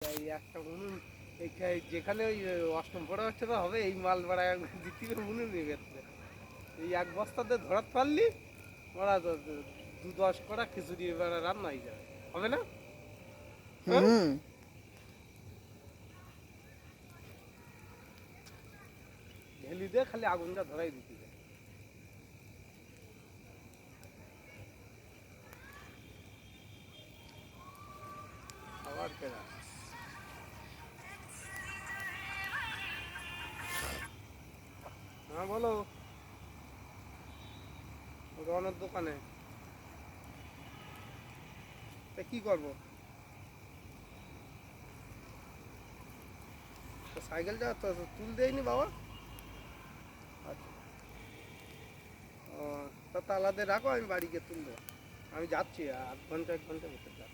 এই একটা উনুন যেখানে ওই অষ্টম পড়া হচ্ছে তো হবে এই মাল বাড়া দ্বিতীয় উনুন নিয়ে গেছে। এই এক বস্তাতে ধরাত পারলি ওরা তো 10 করা খিচুড়ি এবার রান্না হয়ে যাবে, হবে না? হ্যাঁ, হুম। ঢেলি দিয়ে খালি আগুনটা ধরাই দিতে যায়। আবার কেনা হ্যাঁ বলো, রনের দোকানে তা কি করবো? সাইকেলটা তো তুল দেয়নি বাবা। আচ্ছা, ও তা তালাতে রাখো, আমি বাড়ি গিয়ে তুলবো। আমি যাচ্ছি 1 ঘন্টা 1 ঘন্টার ভিতরে যাচ্ছি।